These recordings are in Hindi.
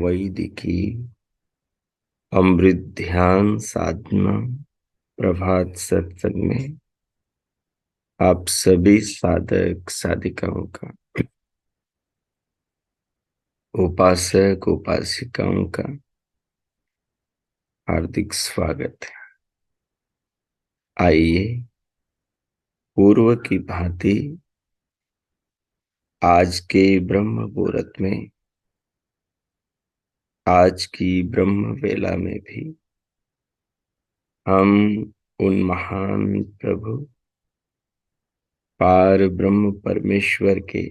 वैदिकी अमृत ध्यान साधना प्रभात सत्संग में आप सभी साधक साधिकाओं का, उपासक उपासिकाओं का हार्दिक स्वागत है। आइए पूर्व की भांति आज के ब्रह्म मुहूर्त में, आज की ब्रह्म वेला में भी हम उन महान प्रभु पार ब्रह्म परमेश्वर के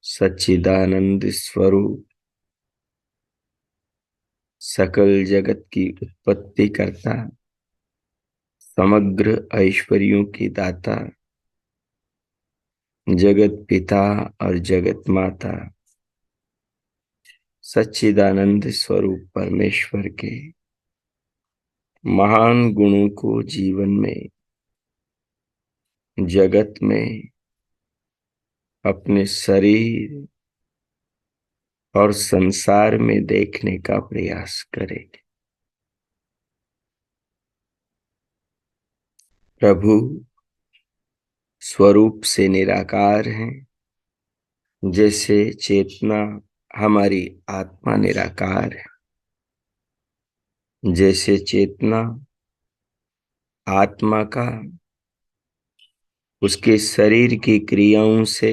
सच्चिदानंद स्वरूप, सकल जगत की उत्पत्ति करता, समग्र ऐश्वर्यों की दाता, जगत पिता और जगत माता सच्चिदानंद स्वरूप परमेश्वर के महान गुणों को जीवन में, जगत में, अपने शरीर और संसार में देखने का प्रयास करें। प्रभु स्वरूप से निराकार हैं, जैसे चेतना हमारी आत्मा निराकार है, जैसे चेतना आत्मा का उसके शरीर की क्रियाओं से,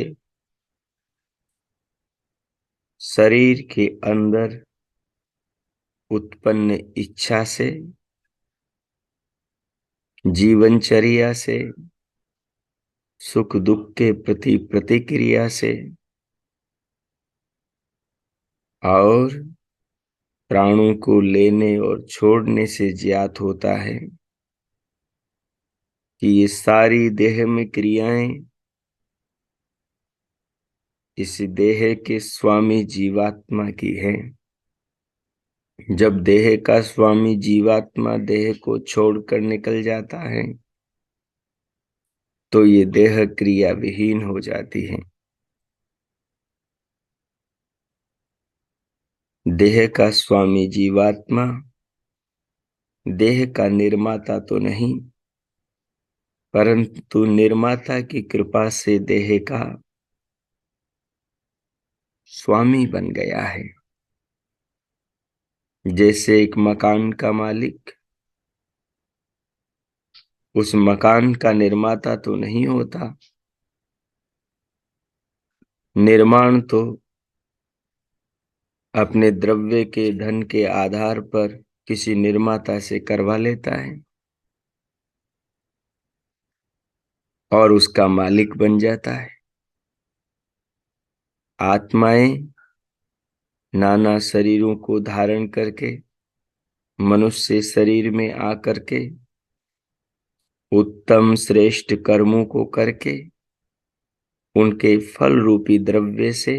शरीर के अंदर उत्पन्न इच्छा से, जीवनचर्या से, सुख दुख के प्रति प्रतिक्रिया से और प्राणों को लेने और छोड़ने से ज्ञात होता है कि ये सारी देह में क्रियाएं इस देह के स्वामी जीवात्मा की है। जब देह का स्वामी जीवात्मा देह को छोड़कर निकल जाता है तो ये देह क्रिया विहीन हो जाती है। देह का स्वामी जीवात्मा देह का निर्माता तो नहीं, परंतु निर्माता की कृपा से देह का स्वामी बन गया है। जैसे एक मकान का मालिक उस मकान का निर्माता तो नहीं होता, निर्माण तो अपने द्रव्य के धन के आधार पर किसी निर्माता से करवा लेता है और उसका मालिक बन जाता है। आत्माएं नाना शरीरों को धारण करके मनुष्य शरीर में आकर के उत्तम श्रेष्ठ कर्मों को करके उनके फल रूपी द्रव्य से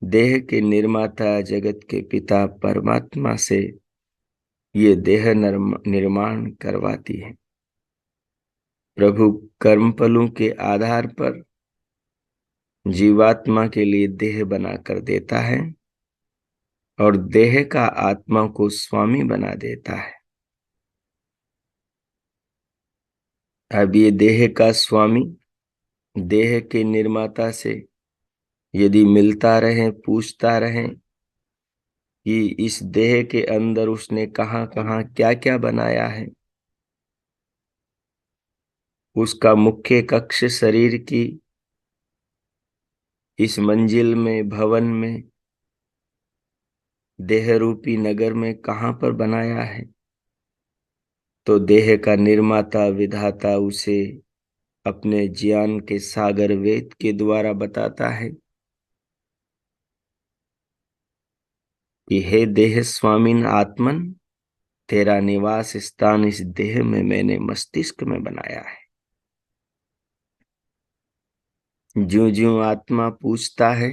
देह के निर्माता जगत के पिता परमात्मा से ये देह निर्माण करवाती है। प्रभु कर्मफलों के आधार पर जीवात्मा के लिए देह बनाकर देता है और देह का आत्मा को स्वामी बना देता है। अब ये देह का स्वामी देह के निर्माता से यदि मिलता रहे, पूछता रहे कि इस देह के अंदर उसने कहाँ कहाँ क्या क्या बनाया है, उसका मुख्य कक्ष शरीर की इस मंजिल में, भवन में, देह रूपी नगर में कहाँ पर बनाया है, तो देह का निर्माता विधाता उसे अपने ज्ञान के सागर वेद के द्वारा बताता है कि हे देह स्वामीन आत्मन, तेरा निवास स्थान इस देह में मैंने मस्तिष्क में बनाया है। ज्यों ज्यों आत्मा पूछता है,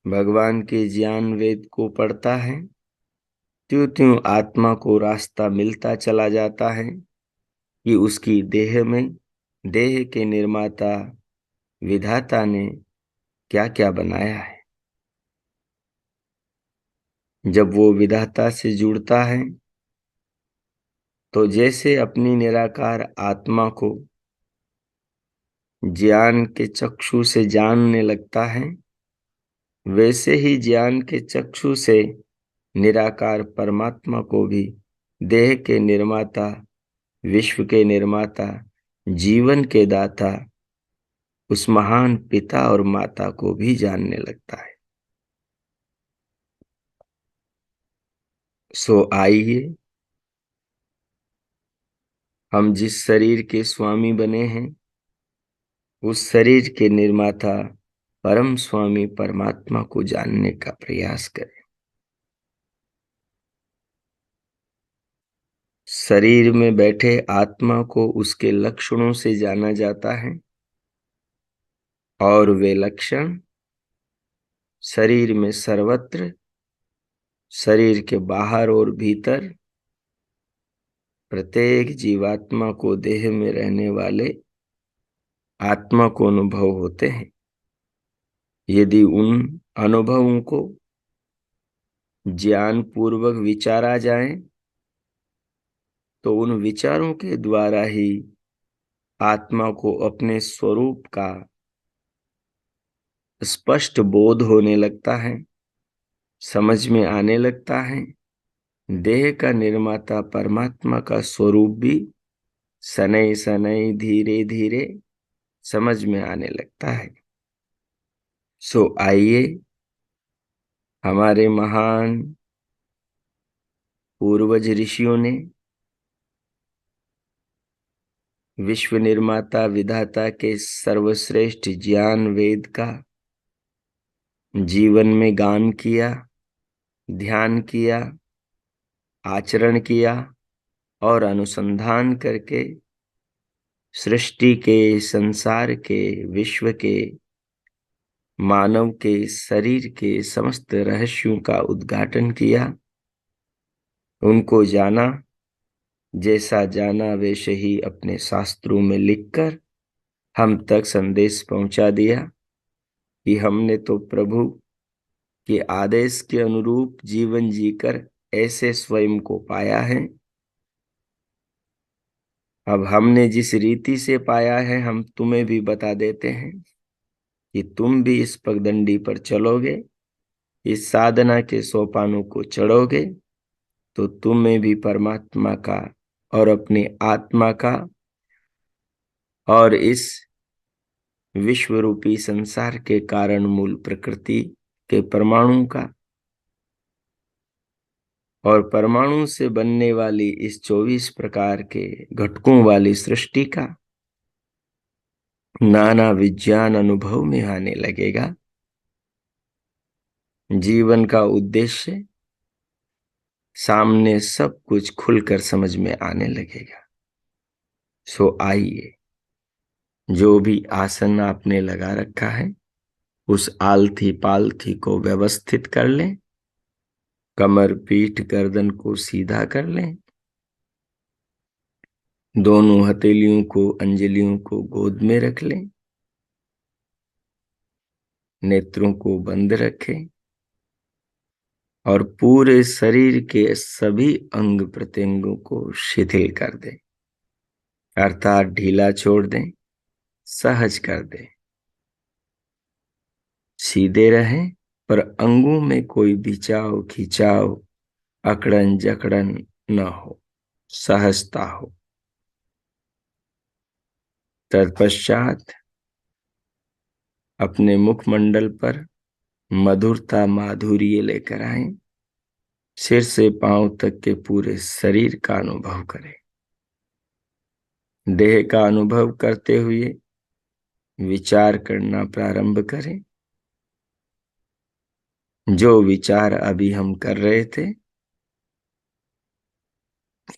भगवान के ज्ञान वेद को पढ़ता है, त्यों त्यों आत्मा को रास्ता मिलता चला जाता है कि उसकी देह में, देह के निर्माता विधाता ने क्या क्या बनाया है। जब वो विधाता से जुड़ता है तो जैसे अपनी निराकार आत्मा को ज्ञान के चक्षु से जानने लगता है, वैसे ही ज्ञान के चक्षु से निराकार परमात्मा को भी देह के निर्माता, विश्व के निर्माता, जीवन के दाता, उस महान पिता और माता को भी जानने लगता है। सो आइए, हम जिस शरीर के स्वामी बने हैं, उस शरीर के निर्माता परम स्वामी परमात्मा को जानने का प्रयास करें। शरीर में बैठे आत्मा को उसके लक्षणों से जाना जाता है और वे लक्षण शरीर में सर्वत्र, शरीर के बाहर और भीतर प्रत्येक जीवात्मा को देह में रहने वाले आत्मा को अनुभव होते हैं। यदि उन अनुभवों को ज्ञान पूर्वक विचारा जाए तो उन विचारों के द्वारा ही आत्मा को अपने स्वरूप का स्पष्ट बोध होने लगता है, समझ में आने लगता है। देह का निर्माता परमात्मा का स्वरूप भी शनै शनै धीरे धीरे समझ में आने लगता है। सो आइए, हमारे महान पूर्वज ऋषियों ने विश्व निर्माता विधाता के सर्वश्रेष्ठ ज्ञान वेद का जीवन में गान किया, ध्यान किया, आचरण किया और अनुसंधान करके सृष्टि के, संसार के, विश्व के, मानव के शरीर के समस्त रहस्यों का उद्घाटन किया, उनको जाना, जैसा जाना वैसे ही अपने शास्त्रों में लिखकर हम तक संदेश पहुंचा दिया कि हमने तो प्रभु के आदेश के अनुरूप जीवन जीकर ऐसे स्वयं को पाया है। अब हमने जिस रीति से पाया है हम तुम्हें भी बता देते हैं कि तुम भी इस पगडंडी पर चलोगे, इस साधना के सोपानों को चढ़ोगे तो तुम्हें भी परमात्मा का और अपनी आत्मा का और इस विश्व रूपी संसार के कारण मूल प्रकृति के परमाणु का और परमाणु से बनने वाली इस 24 प्रकार के घटकों वाली सृष्टि का नाना विज्ञान अनुभव में आने लगेगा। जीवन का उद्देश्य सामने सब कुछ खुलकर समझ में आने लगेगा। सो आइए, जो भी आसन आपने लगा रखा है उस आलथी पालथी को व्यवस्थित कर लें, कमर, पीठ, गर्दन को सीधा कर लें, दोनों हथेलियों को, अंजलियों को गोद में रख लें, नेत्रों को बंद रखें और पूरे शरीर के सभी अंग प्रत्यंगों को शिथिल कर दें, अर्थात ढीला छोड़ दें, सहज कर दें। सीधे रहें पर अंगों में कोई बिचाव, खिंचाव, अकड़न जकड़न न हो, सहजता हो। तत्पश्चात अपने मुखमंडल पर मधुरता, माधुर्य लेकर आए, सिर से पांव तक के पूरे शरीर का अनुभव करें। देह का अनुभव करते हुए विचार करना प्रारंभ करें। जो विचार अभी हम कर रहे थे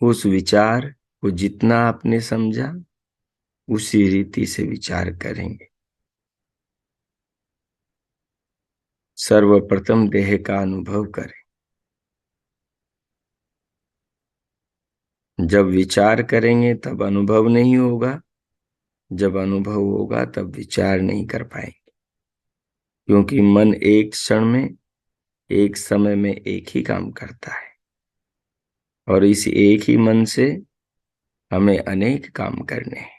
उस विचार को जितना आपने समझा उसी रीति से विचार करेंगे। सर्वप्रथम देह का अनुभव करें। जब विचार करेंगे तब अनुभव नहीं होगा, जब अनुभव होगा तब विचार नहीं कर पाएंगे, क्योंकि मन एक क्षण में एक समय में एक ही काम करता है, और इस एक ही मन से हमें अनेक काम करने हैं।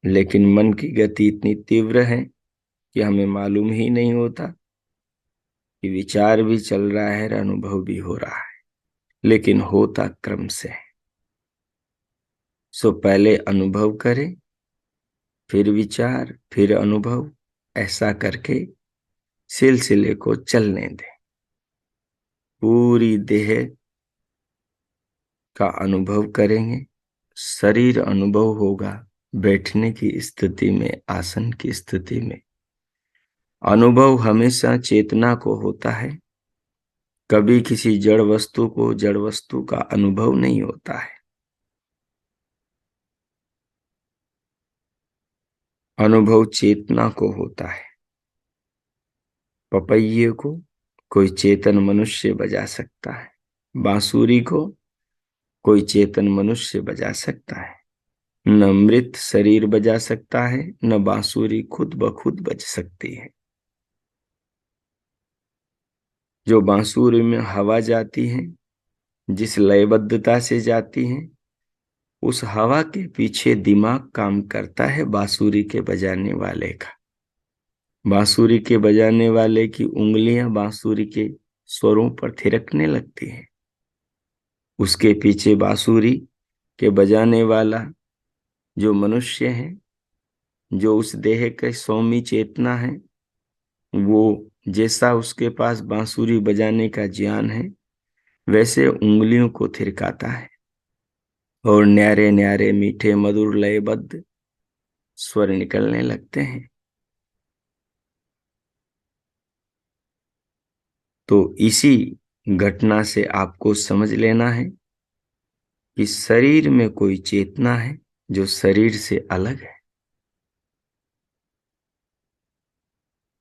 लेकिन मन की गति इतनी तीव्र है कि हमें मालूम ही नहीं होता कि विचार भी चल रहा है और अनुभव भी हो रहा है, लेकिन होता क्रम से है। सो पहले अनुभव करें, फिर विचार, फिर अनुभव, ऐसा करके सिलसिले को चलने दें। पूरी देह का अनुभव करेंगे, शरीर अनुभव होगा, बैठने की स्थिति में, आसन की स्थिति में। अनुभव हमेशा चेतना को होता है, कभी किसी जड़ वस्तु को जड़ वस्तु का अनुभव नहीं होता है। अनुभव चेतना को होता है। पपैये को कोई चेतन मनुष्य बजा सकता है, बांसुरी को कोई चेतन मनुष्य बजा सकता है। न मृत शरीर बजा सकता है, न बांसुरी खुद ब खुद बज सकती है। जो बांसुरी में हवा जाती है, जिस लयबद्धता से जाती है, उस हवा के पीछे दिमाग काम करता है बांसुरी के बजाने वाले का। बांसुरी के बजाने वाले की उंगलियां बांसुरी के स्वरों पर थिरकने लगती हैं। उसके पीछे बांसुरी के बजाने वाला जो मनुष्य है, जो उस देह के स्वामी चेतना है, वो जैसा उसके पास बांसुरी बजाने का ज्ञान है, वैसे उंगलियों को थिरकाता है और न्यारे न्यारे मीठे मधुर लयबद्ध स्वर निकलने लगते हैं। तो इसी घटना से आपको समझ लेना है कि शरीर में कोई चेतना है जो शरीर से अलग है।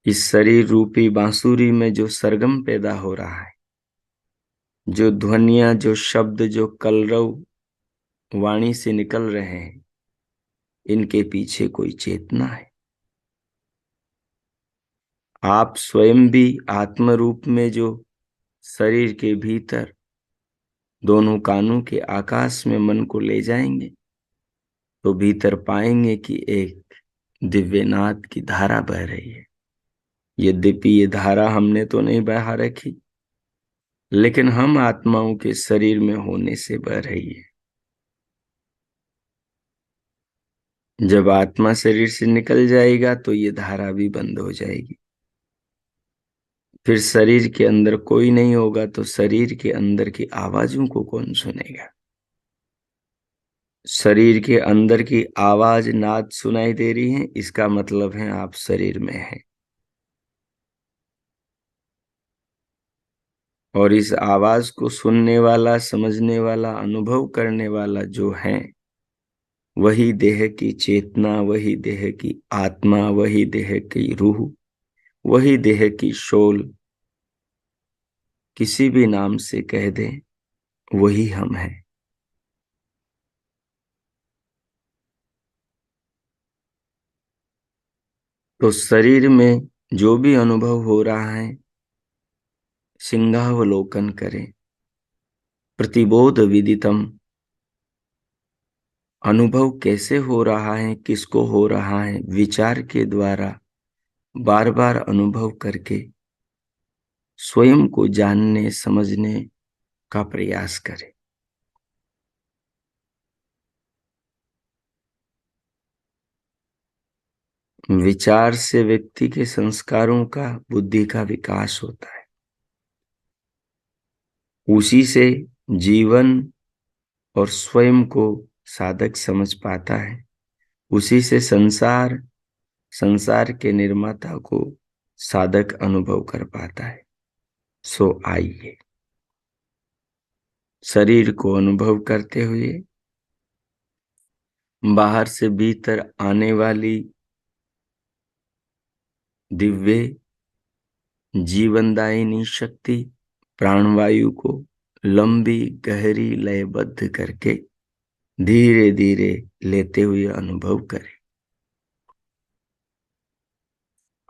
इस शरीर रूपी बांसुरी में जो सरगम पैदा हो रहा है, जो ध्वनियां, जो शब्द, जो कलरव वाणी से निकल रहे हैं, इनके पीछे कोई चेतना है। आप स्वयं भी आत्म रूप में जो शरीर के भीतर दोनों कानों के आकाश में मन को ले जाएंगे, तो भीतर पाएंगे कि एक दिव्यनाद की धारा बह रही है। यद्यपि ये धारा हमने तो नहीं बहा रखी, लेकिन हम आत्माओं के शरीर में होने से बह रही है। जब आत्मा शरीर से निकल जाएगा तो ये धारा भी बंद हो जाएगी। फिर शरीर के अंदर कोई नहीं होगा, तो शरीर के अंदर की आवाजों को कौन सुनेगा? शरीर के अंदर की आवाज, नाद सुनाई दे रही है, इसका मतलब है आप शरीर में हैं। और इस आवाज को सुनने वाला, समझने वाला, अनुभव करने वाला जो है, वही देह की चेतना, वही देह की आत्मा, वही देह की रूह, वही देह की शोल, किसी भी नाम से कह दें, वही हम हैं। तो शरीर में जो भी अनुभव हो रहा है, सिंहावलोकन करें। प्रतिबोध विदितम, अनुभव कैसे हो रहा है, किसको हो रहा है, विचार के द्वारा बार बार अनुभव करके स्वयं को जानने समझने का प्रयास करें। विचार से व्यक्ति के संस्कारों का, बुद्धि का विकास होता है। उसी से जीवन और स्वयं को साधक समझ पाता है। उसी से संसार, संसार के निर्माता को साधक अनुभव कर पाता है। सो आइए, शरीर को अनुभव करते हुए बाहर से भीतर आने वाली दिव्य जीवनदायिनी शक्ति प्राणवायु को लंबी गहरी लयबद्ध करके धीरे धीरे लेते हुए अनुभव करें।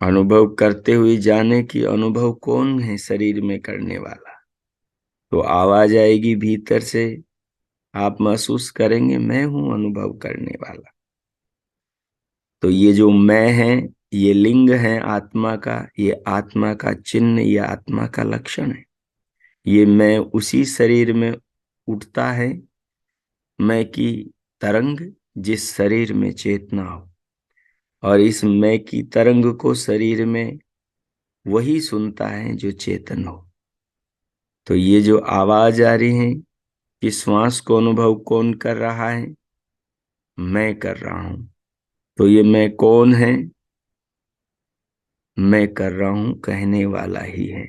अनुभव करते हुए जाने कि अनुभव कौन है शरीर में करने वाला। तो आवाज आएगी भीतर से, आप महसूस करेंगे मैं हूं अनुभव करने वाला। तो ये जो मैं है, ये लिंग है आत्मा का, ये आत्मा का चिन्ह, ये आत्मा का लक्षण है। ये मैं उसी शरीर में उठता है, मैं की तरंग जिस शरीर में चेतना हो, और इस मैं की तरंग को शरीर में वही सुनता है जो चेतन हो। तो ये जो आवाज आ रही है कि श्वास को अनुभव कौन कर रहा है, मैं कर रहा हूं। तो ये मैं कौन है, मैं कर रहा हूं कहने वाला ही है।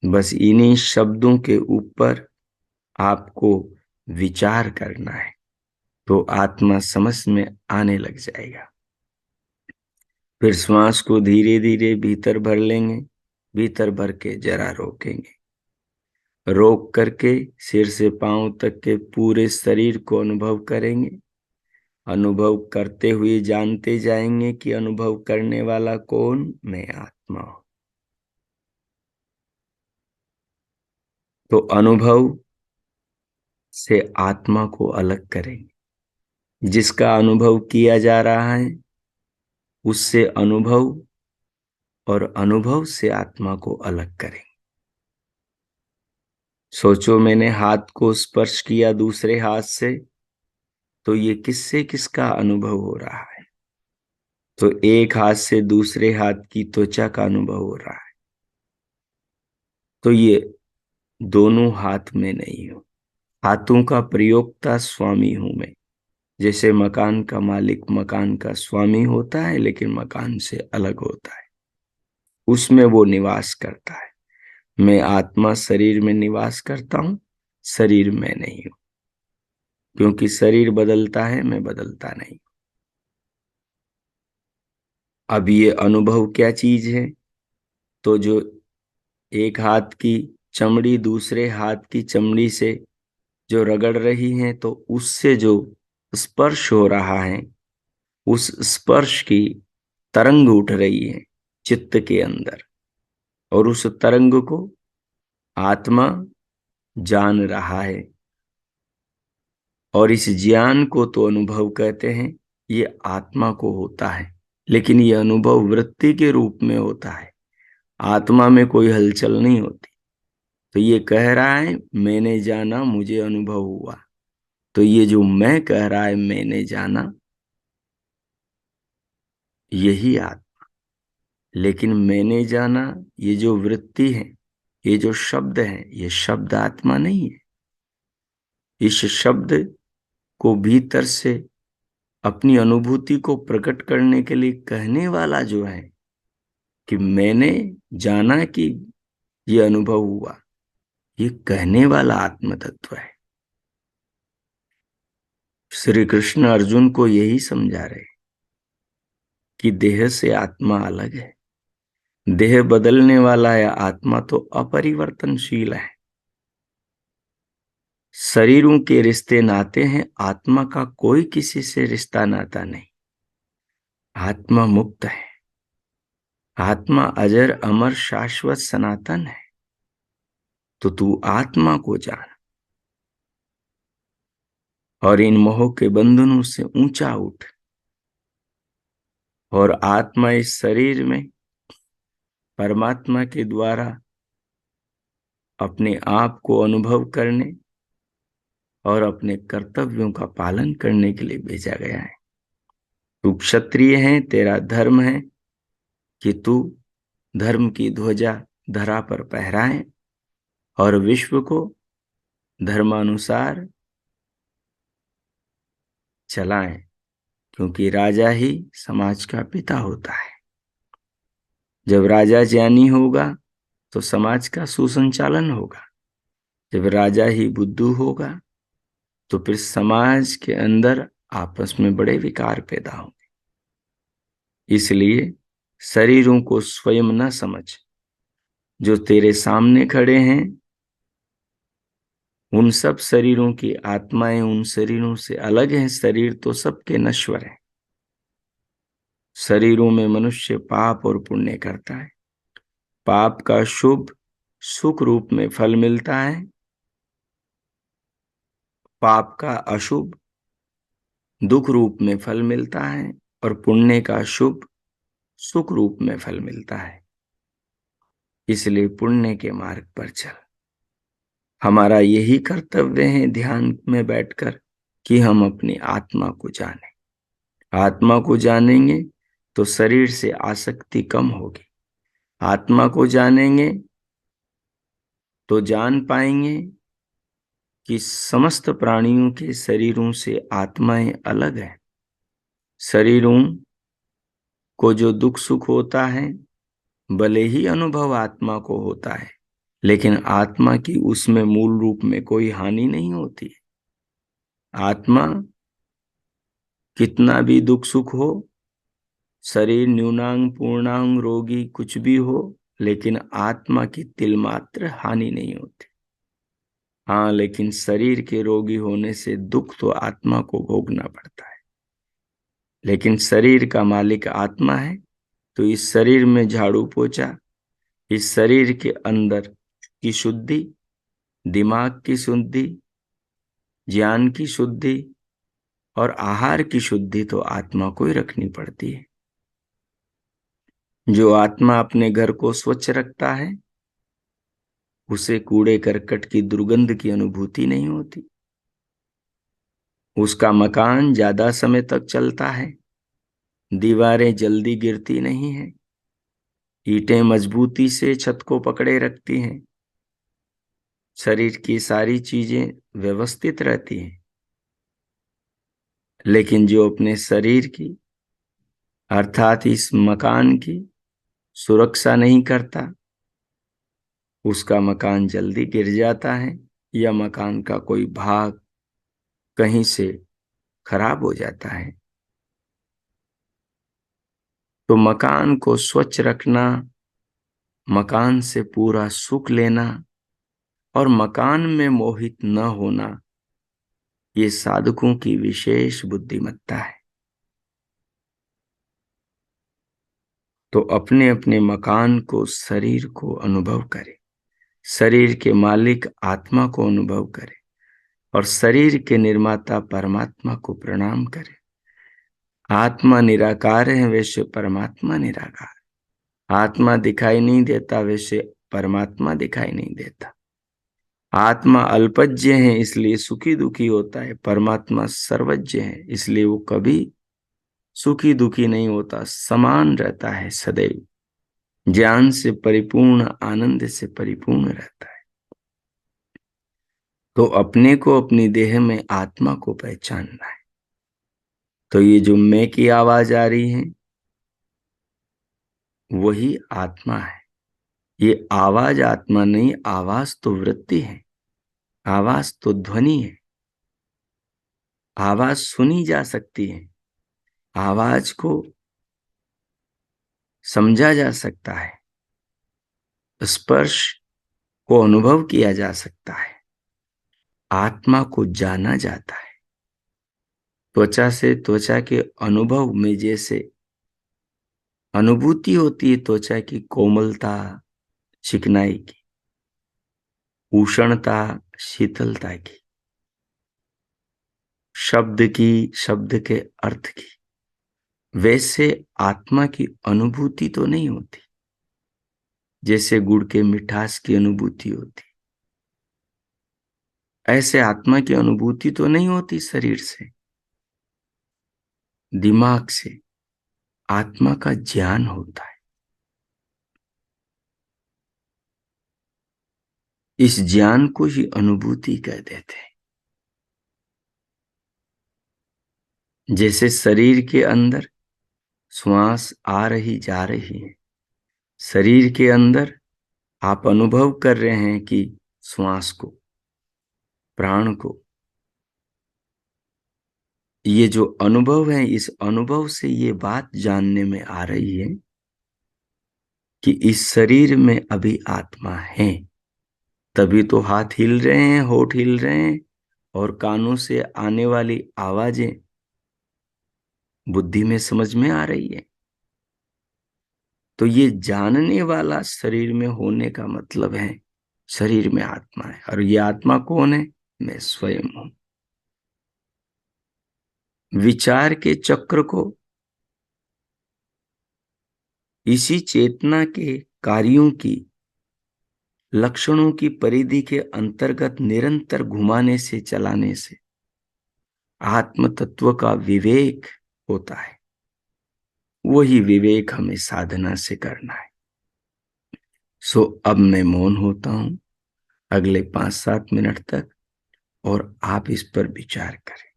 बस इन्हीं शब्दों के ऊपर आपको विचार करना है, तो आत्मा समझ में आने लग जाएगा। फिर श्वास को धीरे धीरे भीतर भर लेंगे, भीतर भर के जरा रोकेंगे, रोक करके सिर से पांव तक के पूरे शरीर को अनुभव करेंगे। अनुभव करते हुए जानते जाएंगे कि अनुभव करने वाला कौन, मैं आत्मा हूं। तो अनुभव से आत्मा को अलग करेंगे। जिसका अनुभव किया जा रहा है उससे अनुभव, और अनुभव से आत्मा को अलग करेंगे। सोचो मैंने हाथ को स्पर्श किया दूसरे हाथ से, तो ये किससे किसका अनुभव हो रहा है? तो एक हाथ से दूसरे हाथ की त्वचा का अनुभव हो रहा है। तो ये दोनों हाथ में नहीं हो, हाथों का प्रयोक्ता स्वामी हूं मैं। जैसे मकान का मालिक मकान का स्वामी होता है लेकिन मकान से अलग होता है, उसमें वो निवास करता है। मैं आत्मा शरीर में निवास करता हूं, शरीर में नहीं हूं, क्योंकि शरीर बदलता है, मैं बदलता नहीं। अब ये अनुभव क्या चीज है? तो जो एक हाथ की चमड़ी दूसरे हाथ की चमड़ी से जो रगड़ रही है, तो उससे जो स्पर्श हो रहा है, उस स्पर्श की तरंग उठ रही है चित्त के अंदर, और उस तरंग को आत्मा जान रहा है। और इस ज्ञान को तो अनुभव कहते हैं, ये आत्मा को होता है, लेकिन ये अनुभव वृत्ति के रूप में होता है, आत्मा में कोई हलचल नहीं होती। तो ये कह रहा है मैंने जाना, मुझे अनुभव हुआ। तो ये जो मैं कह रहा है मैंने जाना, यही आत्मा। लेकिन मैंने जाना ये जो वृत्ति है, ये जो शब्द है, ये शब्द आत्मा नहीं है। इस शब्द को भीतर से अपनी अनुभूति को प्रकट करने के लिए कहने वाला जो है कि मैंने जाना कि ये अनुभव हुआ, ये कहने वाला आत्म तत्व है। श्री कृष्ण अर्जुन को यही समझा रहे कि देह से आत्मा अलग है। देह बदलने वाला है, आत्मा तो अपरिवर्तनशील है। शरीरों के रिश्ते नाते हैं, आत्मा का कोई किसी से रिश्ता नाता नहीं। आत्मा मुक्त है, आत्मा अजर अमर शाश्वत सनातन है। तो तू आत्मा को जान और इन मोह के बंधनों से ऊंचा उठ, और आत्मा इस शरीर में परमात्मा के द्वारा अपने आप को अनुभव करने और अपने कर्तव्यों का पालन करने के लिए भेजा गया है। तू क्षत्रिय है, तेरा धर्म है कि तू धर्म की ध्वजा धरा पर फहराए और विश्व को धर्मानुसार चलाएं, क्योंकि राजा ही समाज का पिता होता है। जब राजा ज्ञानी होगा तो समाज का सुसंचालन होगा। जब राजा ही बुद्धू होगा तो फिर समाज के अंदर आपस में बड़े विकार पैदा होंगे। इसलिए शरीरों को स्वयं न समझ, जो तेरे सामने खड़े हैं उन सब शरीरों की आत्माएं उन शरीरों से अलग हैं। शरीर तो सबके नश्वर हैं। शरीरों में मनुष्य पाप और पुण्य करता है। पाप का शुभ सुख रूप में फल मिलता है, पाप का अशुभ दुख रूप में फल मिलता है, और पुण्य का शुभ सुख रूप में फल मिलता है। इसलिए पुण्य के मार्ग पर चल। हमारा यही कर्तव्य है ध्यान में बैठकर कि हम अपनी आत्मा को जानें। आत्मा को जानेंगे तो शरीर से आसक्ति कम होगी। आत्मा को जानेंगे तो जान पाएंगे कि समस्त प्राणियों के शरीरों से आत्माएं अलग हैं। शरीरों को जो दुख सुख होता है भले ही अनुभव आत्मा को होता है, लेकिन आत्मा की उसमें मूल रूप में कोई हानि नहीं होती। आत्मा कितना भी दुख सुख हो, शरीर न्यूनांग पूर्णांग रोगी कुछ भी हो, लेकिन आत्मा की तिलमात्र हानि नहीं होती। हाँ, लेकिन शरीर के रोगी होने से दुख तो आत्मा को भोगना पड़ता है। लेकिन शरीर का मालिक आत्मा है, तो इस शरीर में झाड़ू पोछा, इस शरीर के अंदर की शुद्धि, दिमाग की शुद्धि, ज्ञान की शुद्धि और आहार की शुद्धि तो आत्मा को ही रखनी पड़ती है। जो आत्मा अपने घर को स्वच्छ रखता है उसे कूड़े करकट की दुर्गंध की अनुभूति नहीं होती। उसका मकान ज्यादा समय तक चलता है, दीवारें जल्दी गिरती नहीं हैं, ईंटें मजबूती से छत को पकड़े रखती हैं, शरीर की सारी चीजें व्यवस्थित रहती हैं। लेकिन जो अपने शरीर की अर्थात इस मकान की सुरक्षा नहीं करता, उसका मकान जल्दी गिर जाता है या मकान का कोई भाग कहीं से खराब हो जाता है। तो मकान को स्वच्छ रखना, मकान से पूरा सुख लेना और मकान में मोहित न होना, ये साधकों की विशेष बुद्धिमत्ता है। तो अपने अपने मकान को, शरीर को अनुभव करें, शरीर के मालिक आत्मा को अनुभव करें और शरीर के निर्माता परमात्मा को प्रणाम करें। आत्मा निराकार है, वैसे परमात्मा निराकार। आत्मा दिखाई नहीं देता, वैसे परमात्मा दिखाई नहीं देता। आत्मा अल्पज्ञ है, इसलिए सुखी दुखी होता है। परमात्मा सर्वज्ञ है, इसलिए वो कभी सुखी दुखी नहीं होता, समान रहता है, सदैव ज्ञान से परिपूर्ण, आनंद से परिपूर्ण रहता है। तो अपने को, अपनी देह में आत्मा को पहचानना है। तो ये जो मैं की आवाज आ रही है वही आत्मा है। ये आवाज आत्मा नहीं, आवाज तो वृत्ति है, आवाज तो ध्वनि है। आवाज सुनी जा सकती है, आवाज को समझा जा सकता है, स्पर्श को अनुभव किया जा सकता है, आत्मा को जाना जाता है। त्वचा से त्वचा के अनुभव में जैसे अनुभूति होती है, त्वचा की कोमलता, चिकनाई की, उष्णता, शीतलता की, शब्द की, शब्द के अर्थ की, वैसे आत्मा की अनुभूति तो नहीं होती। जैसे गुड़ के मिठास की अनुभूति होती, ऐसे आत्मा की अनुभूति तो नहीं होती शरीर से, दिमाग से। आत्मा का ज्ञान होता है। इस ज्ञान को ही अनुभूति कह देते हैं। जैसे शरीर के अंदर श्वास आ रही जा रही है, शरीर के अंदर आप अनुभव कर रहे हैं कि श्वास को, प्राण को, ये जो अनुभव है, इस अनुभव से ये बात जानने में आ रही है कि इस शरीर में अभी आत्मा है। तभी तो हाथ हिल रहे हैं, होठ हिल रहे हैं और कानों से आने वाली आवाजें बुद्धि में समझ में आ रही है। तो ये जानने वाला शरीर में होने का मतलब है शरीर में आत्मा है, और ये आत्मा कौन है? मैं स्वयं हूं। विचार के चक्र को इसी चेतना के कार्यों की लक्षणों की परिधि के अंतर्गत निरंतर घुमाने से, चलाने से आत्म तत्व का विवेक होता है। वही विवेक हमें साधना से करना है। अब मैं मौन होता हूं अगले 5-7 मिनट तक, और आप इस पर विचार करें।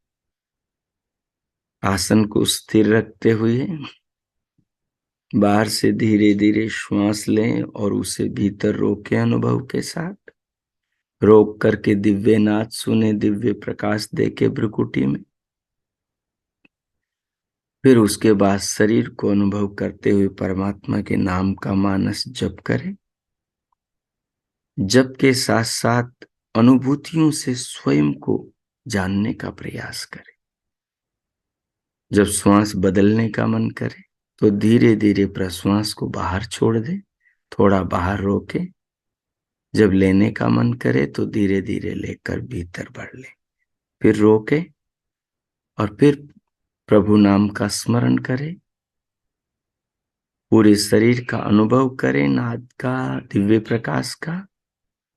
आसन को स्थिर रखते हुए बाहर से धीरे धीरे श्वास लें और उसे भीतर रोके अनुभव के साथ। रोक करके दिव्य नाद सुने, दिव्य प्रकाश देके भ्रुकुटी में। फिर उसके बाद शरीर को अनुभव करते हुए परमात्मा के नाम का मानस जप करें। जप के साथ साथ अनुभूतियों से स्वयं को जानने का प्रयास करें। जब श्वास बदलने का मन करे तो धीरे धीरे प्रश्वास को बाहर छोड़ दे, थोड़ा बाहर रोके। जब लेने का मन करे तो धीरे धीरे लेकर भीतर बढ़ ले, फिर रोके और फिर प्रभु नाम का स्मरण करें। पूरे शरीर का अनुभव करें, नाद का, दिव्य प्रकाश का,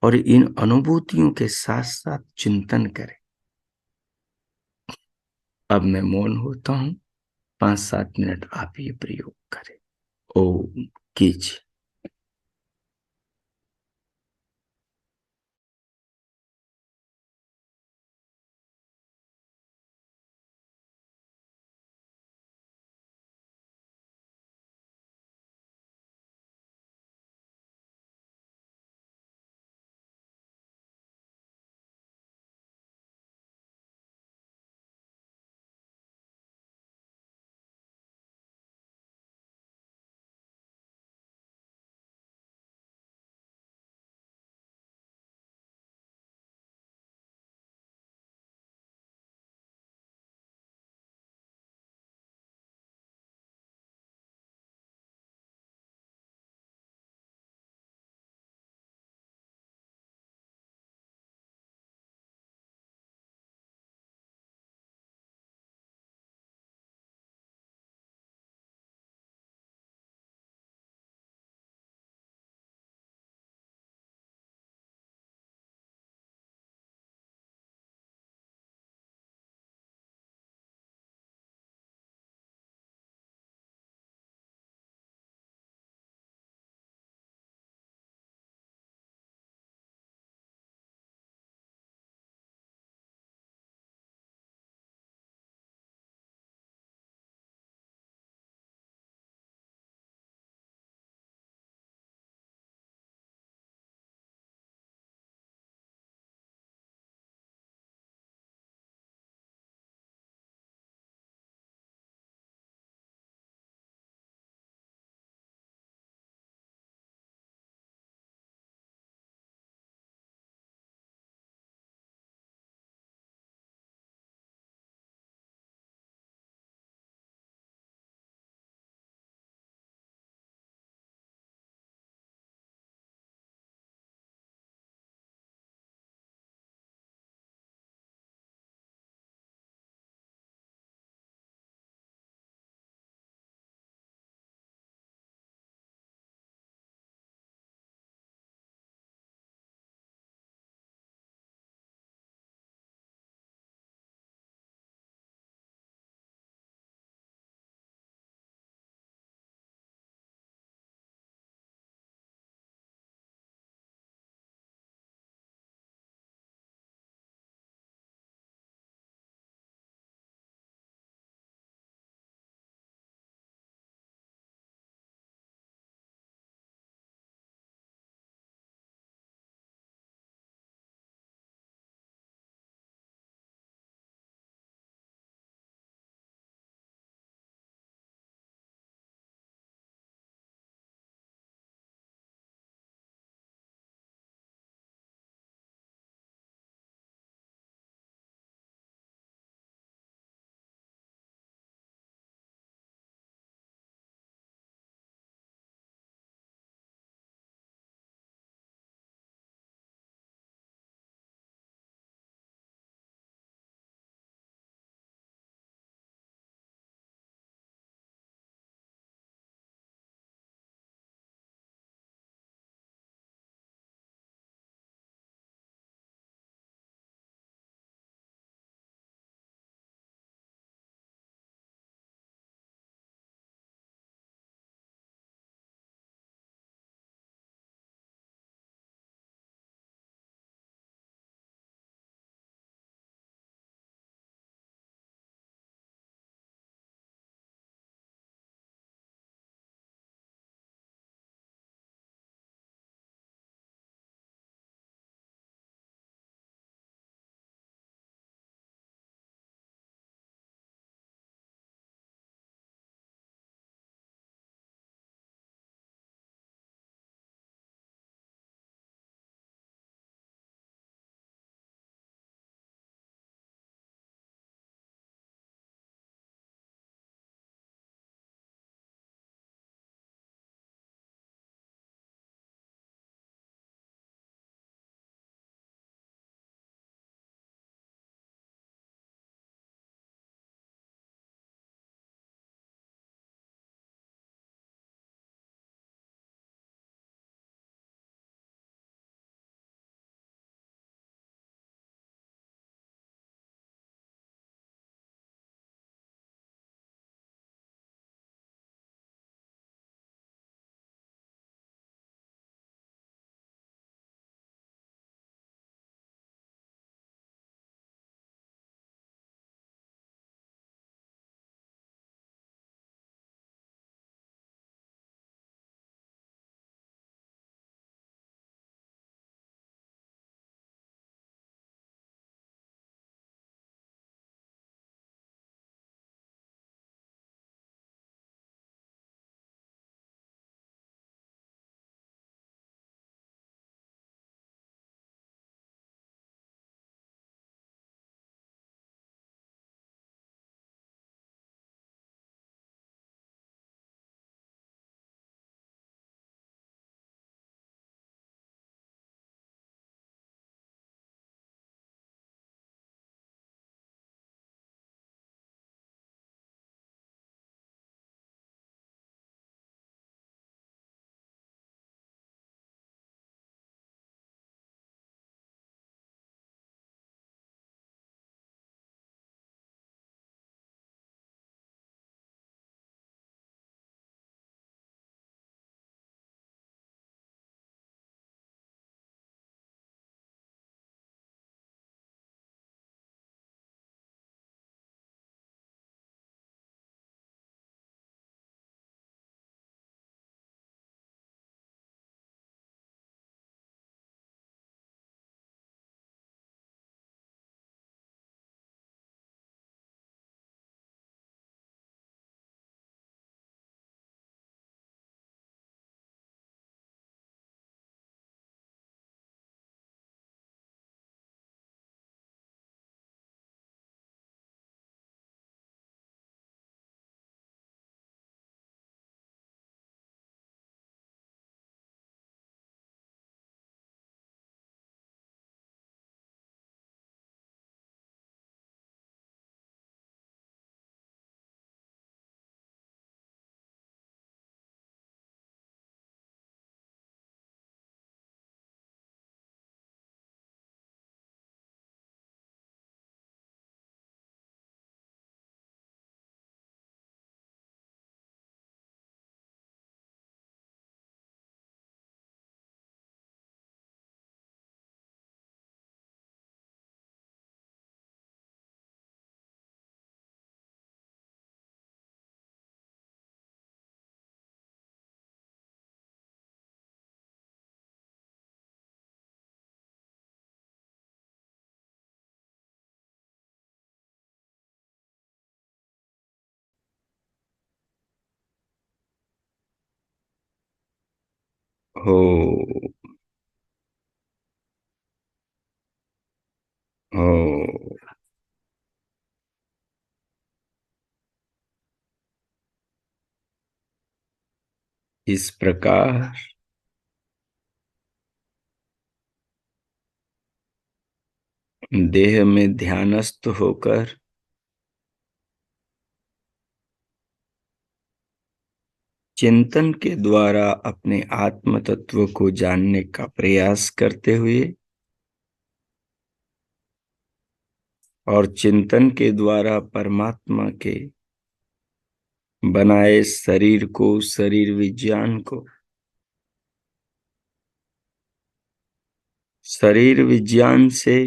और इन अनुभूतियों के साथ साथ चिंतन करें। अब मैं मौन होता हूं, 5-7 मिनट आप ये प्रयोग करें। ओम कीजिए। हो हो। इस प्रकार देह में ध्यानस्थ होकर चिंतन के द्वारा अपने आत्म तत्व को जानने का प्रयास करते हुए और चिंतन के द्वारा परमात्मा के बनाए शरीर को, शरीर विज्ञान को, शरीर विज्ञान से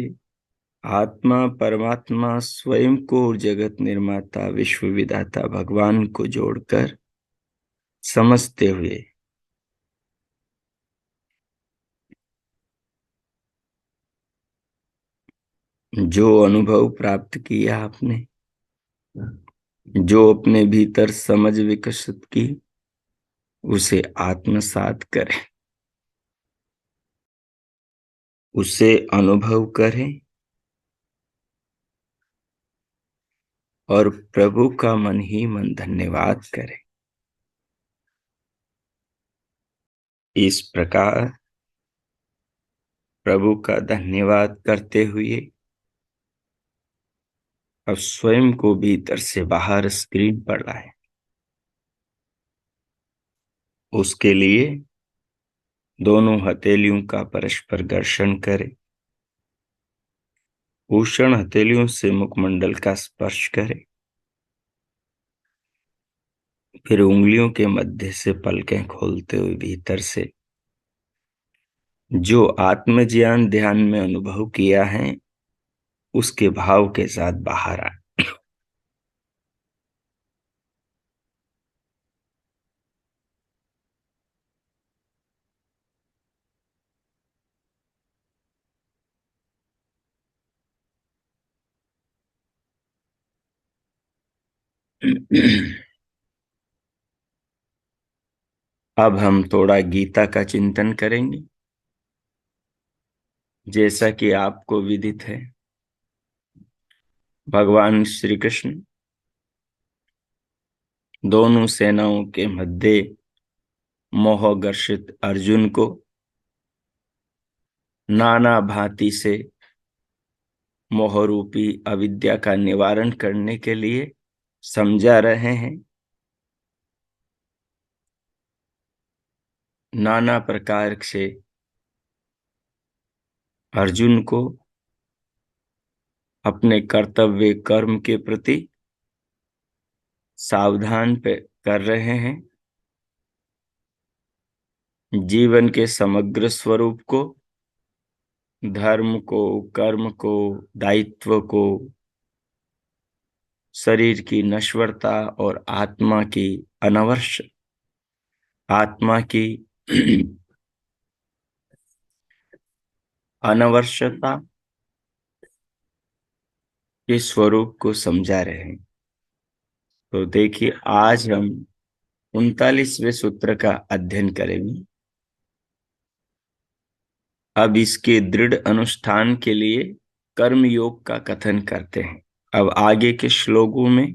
आत्मा परमात्मा स्वयं को और जगत निर्माता विश्व विधाता भगवान को जोड़कर समझते हुए जो अनुभव प्राप्त किया आपने, जो अपने भीतर समझ विकसित की, उसे आत्मसात करें, उसे अनुभव करें और प्रभु का मन ही मन धन्यवाद करें। इस प्रकार प्रभु का धन्यवाद करते हुए अब स्वयं को भीतर से बाहर स्क्रीन पर लाएं। उसके लिए दोनों हथेलियों का परस्पर घर्षण करें। उष्ण हथेलियों से मुखमंडल का स्पर्श करें। फिर उंगलियों के मध्य से पलकें खोलते हुए भीतर से जो आत्मज्ञान ध्यान में अनुभव किया है उसके भाव के साथ बाहर आए। अब हम थोड़ा गीता का चिंतन करेंगे। जैसा कि आपको विदित है, भगवान श्री कृष्ण दोनों सेनाओं के मध्य मोहग्रसित अर्जुन को नाना भांति से मोहरूपी अविद्या का निवारण करने के लिए समझा रहे हैं। नाना प्रकार से अर्जुन को अपने कर्तव्य कर्म के प्रति सावधान कर रहे हैं। जीवन के समग्र स्वरूप को, धर्म को, कर्म को, दायित्व को, शरीर की नश्वरता और आत्मा की अनवश्यता के स्वरूप को समझा रहे हैं। तो देखिए, आज हम 39वें सूत्र का अध्ययन करेंगे। अब इसके दृढ़ अनुष्ठान के लिए कर्म योग का कथन करते हैं। अब आगे के श्लोकों में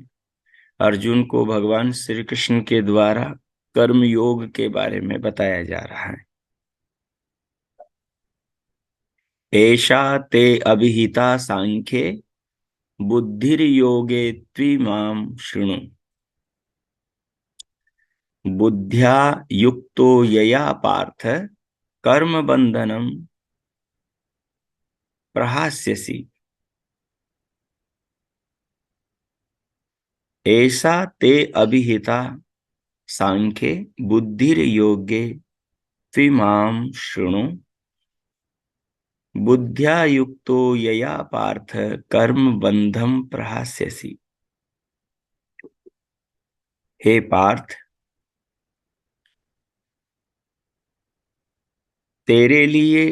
अर्जुन को भगवान श्री कृष्ण के द्वारा कर्म योग के बारे में बताया जा रहा है। एषा ते अभिहिता सांख्ये बुद्धिर्योगे त्विमां शृणु। बुद्ध्या युक्तो यया पार्थ कर्म बंधनम प्रहास्यसि। ऐसा ते अभिहिता सांख्ये बुद्धिर्योगे त्विमां शृणु। बुद्ध्या युक्तो यया पार्थ कर्म बंधम प्रहास्यसि। हे पार्थ, तेरे लिए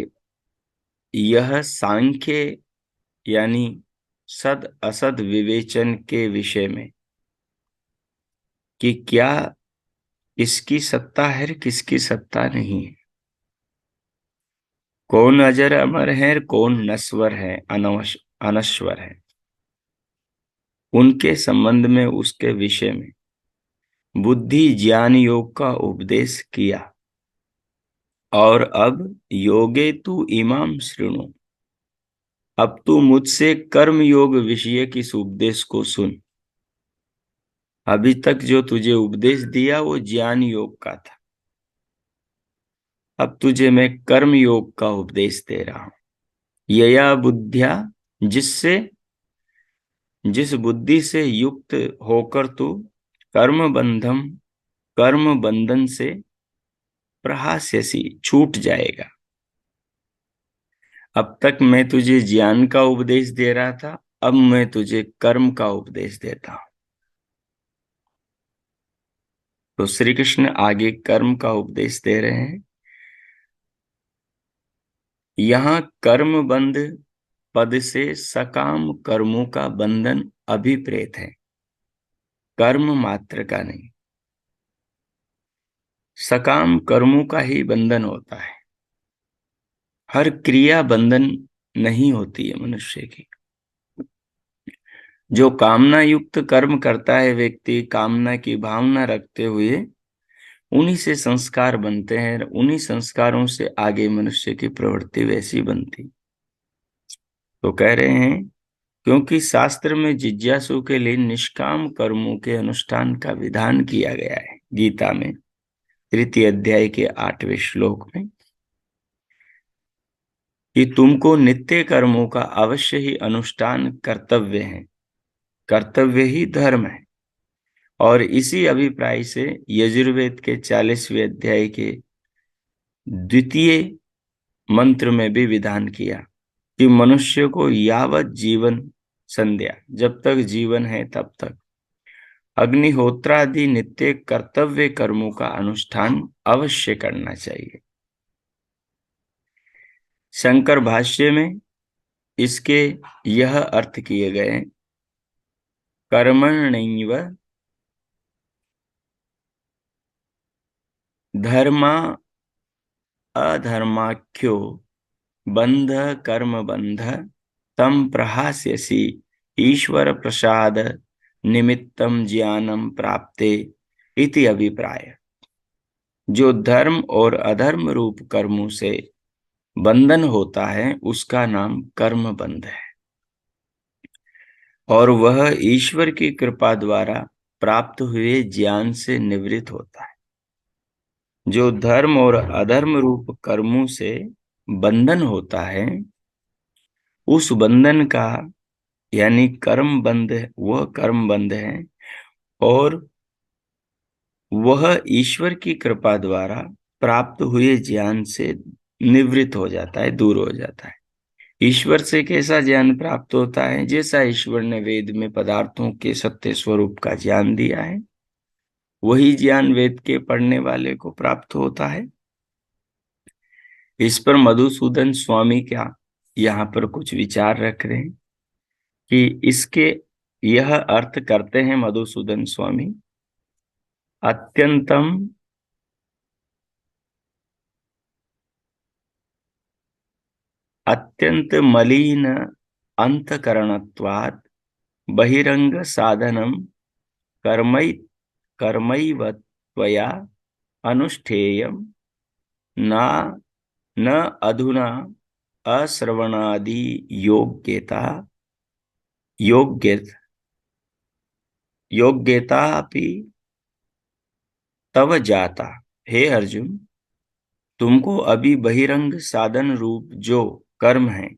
यह सांख्य यानी सद असद विवेचन के विषय में कि क्या इसकी सत्ता है, किसकी सत्ता नहीं है, कौन अजर अमर है, कौन नश्वर है, अनश्वर है, उनके संबंध में, उसके विषय में बुद्धि ज्ञान योग का उपदेश किया। और अब योगे तू इमाम शृणु, अब तू मुझसे कर्म योग विषय की इस उपदेश को सुन। अभी तक जो तुझे उपदेश दिया वो ज्ञान योग का था, अब तुझे मैं कर्म योग का उपदेश दे रहा हूं। यया बुद्धिया, जिससे, जिस बुद्धि से युक्त होकर तू कर्म बंधन से प्रहास्यसी, छूट जाएगा। अब तक मैं तुझे ज्ञान का उपदेश दे रहा था, अब मैं तुझे कर्म का उपदेश देता हूं। तो श्री कृष्ण आगे कर्म का उपदेश दे रहे हैं। यहां कर्म बंध पद से सकाम कर्मों का बंधन अभिप्रेत है, कर्म मात्र का नहीं। सकाम कर्मों का ही बंधन होता है, हर क्रिया बंधन नहीं होती है मनुष्य की। जो कामना युक्त कर्म करता है व्यक्ति, कामना की भावना रखते हुए, उन्हीं से संस्कार बनते हैं, उन्हीं संस्कारों से आगे मनुष्य की प्रवृत्ति वैसी बनती। तो कह रहे हैं, क्योंकि शास्त्र में जिज्ञासु के लिए निष्काम कर्मों के अनुष्ठान का विधान किया गया है। गीता में 3 अध्याय के 8वें श्लोक में, कि तुमको नित्य कर्मों का अवश्य ही अनुष्ठान कर्तव्य है, कर्तव्य ही धर्म है। और इसी अभिप्राय से यजुर्वेद के 40वें अध्याय के 2 मंत्र में भी विधान किया कि मनुष्य को यावत जीवन संध्या, जब तक जीवन है तब तक अग्निहोत्रादि नित्य कर्तव्य कर्मों का अनुष्ठान अवश्य करना चाहिए। शंकर भाष्य में इसके यह अर्थ किए गए, कर्मण्यैव धर्मा अधर्माख्यो बंध कर्म बंध तम प्रहास्यसि ईश्वर प्रसाद निमित्तम ज्ञानम प्राप्ते इति अभिप्राय। जो धर्म और अधर्म रूप कर्मों से बंधन होता है उसका नाम कर्म बंध है, और वह ईश्वर की कृपा द्वारा प्राप्त हुए ज्ञान से निवृत्त होता है। जो धर्म और अधर्म रूप कर्मों से बंधन होता है, उस बंधन का, यानी कर्म बंध, वह कर्म बंध है, और वह ईश्वर की कृपा द्वारा प्राप्त हुए ज्ञान से निवृत्त हो जाता है, दूर हो जाता है। ईश्वर से कैसा ज्ञान प्राप्त होता है? जैसा ईश्वर ने वेद में पदार्थों के सत्य स्वरूप का ज्ञान दिया है, वही ज्ञान वेद के पढ़ने वाले को प्राप्त होता है। इस पर मधुसूदन स्वामी क्या यहाँ पर कुछ विचार रख रहे हैं कि इसके यह अर्थ करते हैं मधुसूदन स्वामी, अत्यंतम अत्यंत मलिन अंतकरणत्वात् बहिरंग साधनम कर्मै कर्मैव त्वया अनुष्ठेयम न न अधुना अश्रवणादि योग्यता योग्य योग्यता अपि तव जाता। हे अर्जुन, तुमको अभी बहिरंग साधन रूप जो कर्म है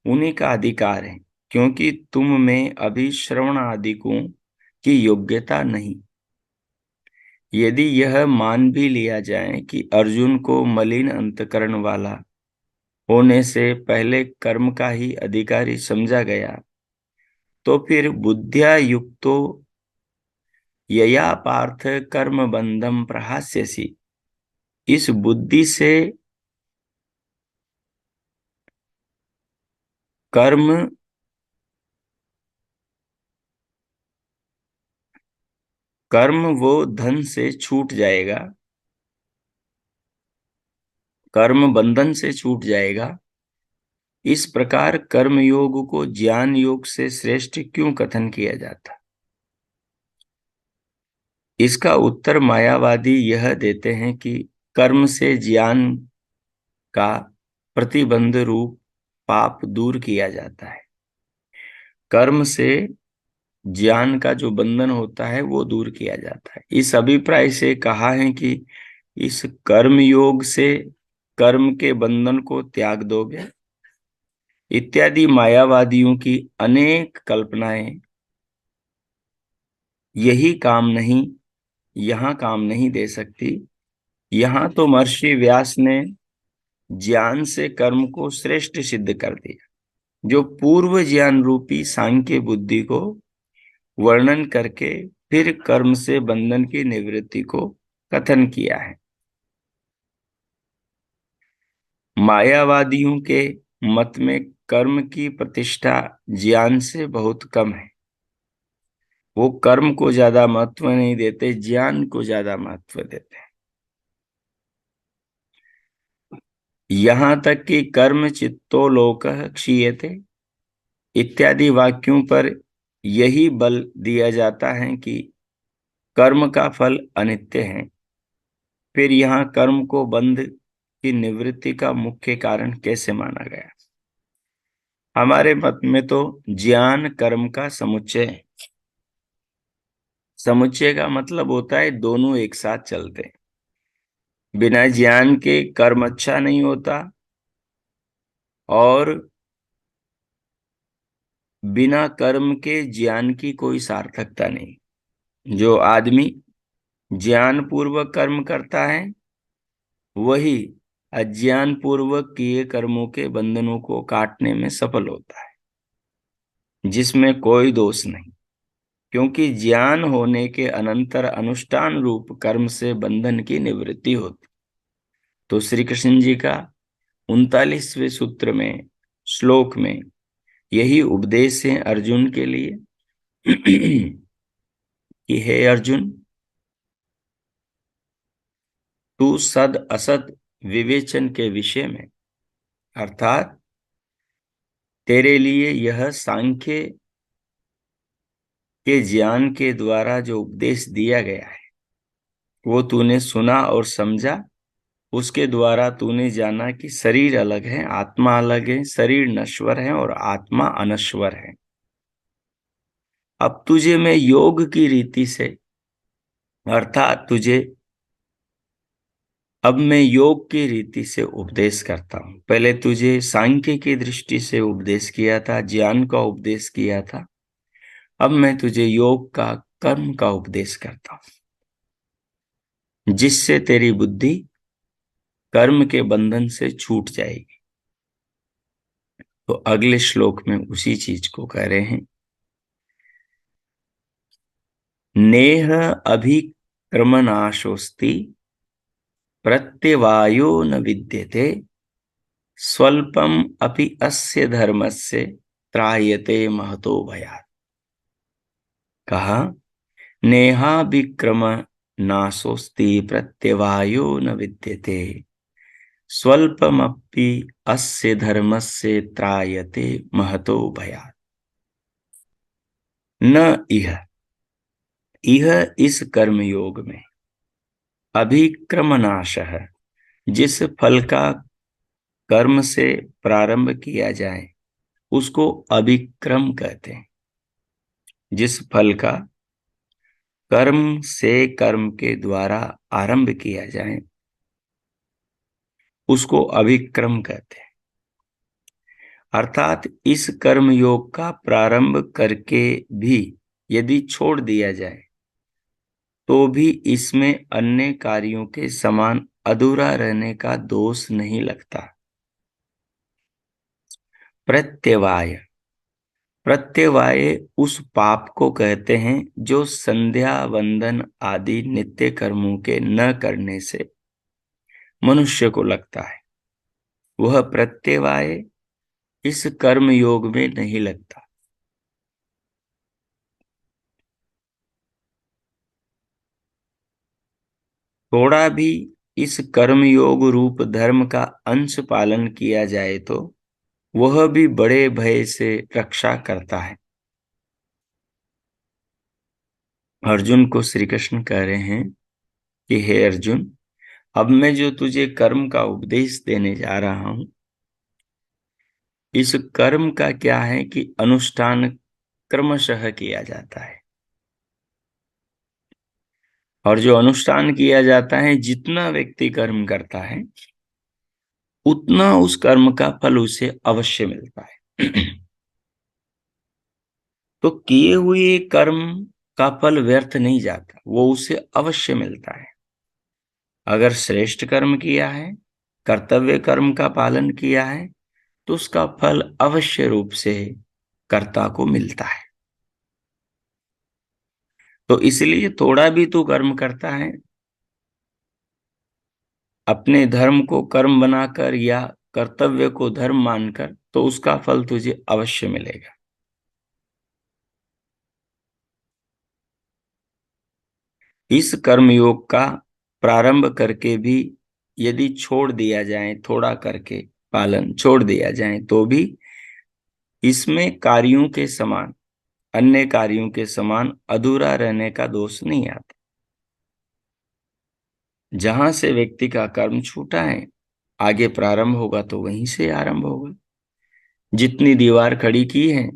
उन्हीं का अधिकार है, क्योंकि तुम में अभी श्रवण आदिकों की योग्यता नहीं। यदि यह मान भी लिया जाए कि अर्जुन को मलिन अंतकरण वाला होने से पहले कर्म का ही अधिकारी समझा गया, तो फिर बुद्धिया युक्तो यया पार्थ कर्म बंधम प्रहास्यसि, इस बुद्धि से कर्म कर्म वो धन से छूट जाएगा, कर्म बंधन से छूट जाएगा। इस प्रकार कर्म योग को ज्ञान योग से श्रेष्ठ क्यों कथन किया जाता? इसका उत्तर मायावादी यह देते हैं कि कर्म से ज्ञान का प्रतिबंध रूप पाप दूर किया जाता है। कर्म से ज्ञान का जो बंधन होता है वो दूर किया जाता है। इस अभिप्राय से कहा है कि इस कर्म योग से कर्म के बंधन को त्याग दोगे इत्यादि मायावादियों की अनेक कल्पनाएं यहां काम नहीं दे सकती। यहां तो महर्षि व्यास ने ज्ञान से कर्म को श्रेष्ठ सिद्ध कर दिया, जो पूर्व ज्ञान रूपी सांख्य बुद्धि को वर्णन करके फिर कर्म से बंधन की निवृत्ति को कथन किया है। मायावादियों के मत में कर्म की प्रतिष्ठा ज्ञान से बहुत कम है। वो कर्म को ज्यादा महत्व नहीं देते, ज्ञान को ज्यादा महत्व देते हैं। यहां तक कि कर्म चित्तो लोकः क्षीयते इत्यादि वाक्यों पर यही बल दिया जाता है कि कर्म का फल अनित्य है। फिर यहाँ कर्म को बंध की निवृत्ति का मुख्य कारण कैसे माना गया? हमारे मत में तो ज्ञान कर्म का समुच्चय है। समुच्चय का मतलब होता है दोनों एक साथ चलते हैं। बिना ज्ञान के कर्म अच्छा नहीं होता और बिना कर्म के ज्ञान की कोई सार्थकता नहीं। जो आदमी ज्ञान पूर्वक कर्म करता है वही अज्ञान पूर्वक किए कर्मों के बंधनों को काटने में सफल होता है, जिसमें कोई दोष नहीं। क्योंकि ज्ञान होने के अनंतर अनुष्ठान रूप कर्म से बंधन की निवृत्ति होती। तो श्री कृष्ण जी का 39वें सूत्र में श्लोक में यही उपदेश है अर्जुन के लिए कि हे अर्जुन, तू सद असद विवेचन के विषय में, अर्थात तेरे लिए यह सांख्य के ज्ञान के द्वारा जो उपदेश दिया गया है वो तूने सुना और समझा। उसके द्वारा तूने जाना कि शरीर अलग है, आत्मा अलग है, शरीर नश्वर है और आत्मा अनश्वर है। अब तुझे मैं योग की रीति से, अर्थात अब मैं योग की रीति से उपदेश करता हूं। पहले तुझे सांख्य की दृष्टि से उपदेश किया था, ज्ञान का उपदेश किया था। अब मैं तुझे योग का, कर्म का उपदेश करता हूं, जिससे तेरी बुद्धि कर्म के बंधन से छूट जाएगी। तो अगले श्लोक में उसी चीज को कह रहे हैं। नेह अभिक्रमनाशोस्ति प्रत्यवायो न विद्यते स्वल्पम अपि अस्य धर्मस्य त्रायते महतो भयात्। कहा, नेहाभिक्रम नाशोस्ति प्रत्यवायो न विद्यते स्वल्पमपि अस्य धर्मस्य त्रायते महतो भयात्। न इह इस कर्म योग में अभिक्रमनाश है, जिस फल का कर्म से प्रारंभ किया जाए उसको अभिक्रम कहते हैं। जिस फल का कर्म से कर्म के द्वारा आरंभ किया जाए उसको अभिक्रम कहते हैं। अर्थात इस कर्म योग का प्रारंभ करके भी यदि छोड़ दिया जाए तो भी इसमें अन्य कार्यों के समान अधूरा रहने का दोष नहीं लगता। प्रत्यवाय उस पाप को कहते हैं जो संध्या वंदन आदि नित्य कर्मों के न करने से मनुष्य को लगता है। वह प्रत्यवाय इस कर्म योग में नहीं लगता। थोड़ा भी इस कर्मयोग रूप धर्म का अंश पालन किया जाए तो वह भी बड़े भय से रक्षा करता है। अर्जुन को श्री कृष्ण कह रहे हैं कि हे अर्जुन, अब मैं जो तुझे कर्म का उपदेश देने जा रहा हूं, इस कर्म का क्या है कि अनुष्ठान क्रमशः किया जाता है। और जो अनुष्ठान किया जाता है, जितना व्यक्ति कर्म करता है उतना उस कर्म का फल उसे अवश्य मिलता है। तो किए हुए कर्म का फल व्यर्थ नहीं जाता, वो उसे अवश्य मिलता है। अगर श्रेष्ठ कर्म किया है, कर्तव्य कर्म का पालन किया है, तो उसका फल अवश्य रूप से कर्ता को मिलता है। तो इसलिए थोड़ा भी तू कर्म करता है, अपने धर्म को कर्म बनाकर या कर्तव्य को धर्म मानकर, तो उसका फल तुझे अवश्य मिलेगा। इस कर्मयोग का प्रारंभ करके भी यदि छोड़ दिया जाए, थोड़ा करके पालन छोड़ दिया जाए, तो भी इसमें कार्यों के समान, अन्य कार्यों के समान अधूरा रहने का दोष नहीं आता। जहां से व्यक्ति का कर्म छूटा है, आगे प्रारंभ होगा तो वहीं से आरंभ होगा। जितनी दीवार खड़ी की है,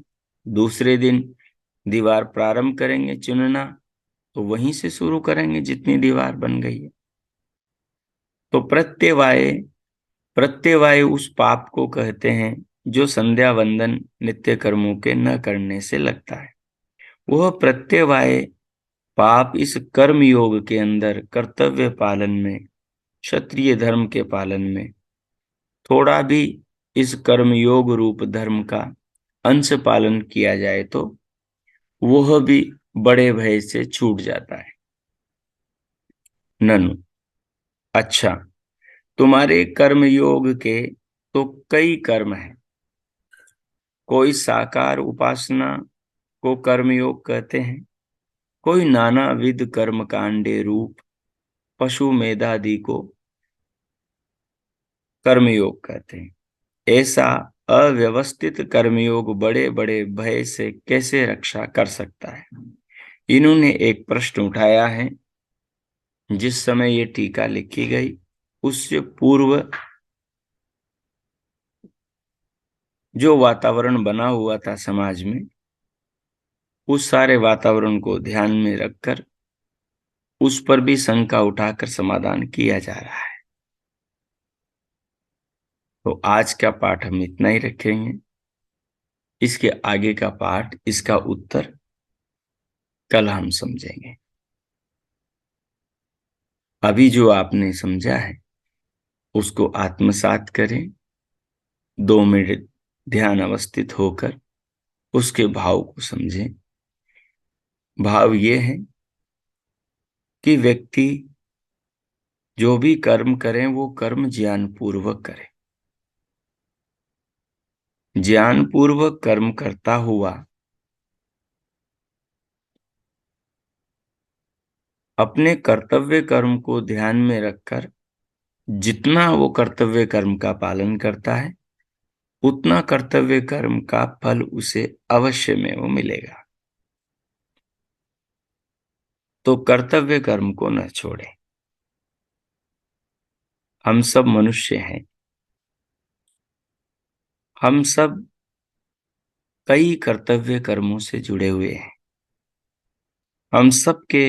दूसरे दिन दीवार प्रारंभ करेंगे चुनना, तो वहीं से शुरू करेंगे जितनी दीवार बन गई है। तो प्रत्यवाय, प्रत्यवाय उस पाप को कहते हैं जो संध्या वंदन नित्य कर्मों के न करने से लगता है। वह प्रत्यवाय पाप इस कर्म योग के अंदर कर्तव्य पालन में, क्षत्रिय धर्म के पालन में थोड़ा भी इस कर्म योग रूप धर्म का अंश पालन किया जाए तो वह भी बड़े भय से छूट जाता है। ननु, अच्छा, तुम्हारे कर्म योग के तो कई कर्म हैं। कोई साकार उपासना को कर्मयोग कहते हैं, कोई नाना विध कर्म कांडे रूप पशु मेधादि को कर्मयोग कहते हैं। ऐसा अव्यवस्थित कर्मयोग बड़े बड़े भय से कैसे रक्षा कर सकता है? इन्होंने एक प्रश्न उठाया है। जिस समय ये टीका लिखी गई, उससे पूर्व जो वातावरण बना हुआ था समाज में, उस सारे वातावरण को ध्यान में रखकर उस पर भी शंका उठाकर समाधान किया जा रहा है। तो आज का पाठ हम इतना ही रखेंगे। इसके आगे का पाठ, इसका उत्तर कल हम समझेंगे। अभी जो आपने समझा है उसको आत्मसात करें। 2 मिनट ध्यान अवस्थित होकर उसके भाव को समझें। भाव ये है कि व्यक्ति जो भी कर्म करें वो कर्म ज्ञान पूर्वक करे। ज्ञान पूर्वक कर्म करता हुआ अपने कर्तव्य कर्म को ध्यान में रखकर जितना वो कर्तव्य कर्म का पालन करता है, उतना कर्तव्य कर्म का फल उसे अवश्य में वो मिलेगा। तो कर्तव्य कर्म को न छोड़े। हम सब मनुष्य हैं। हम सब कई कर्तव्य कर्मों से जुड़े हुए हैं। हम सब के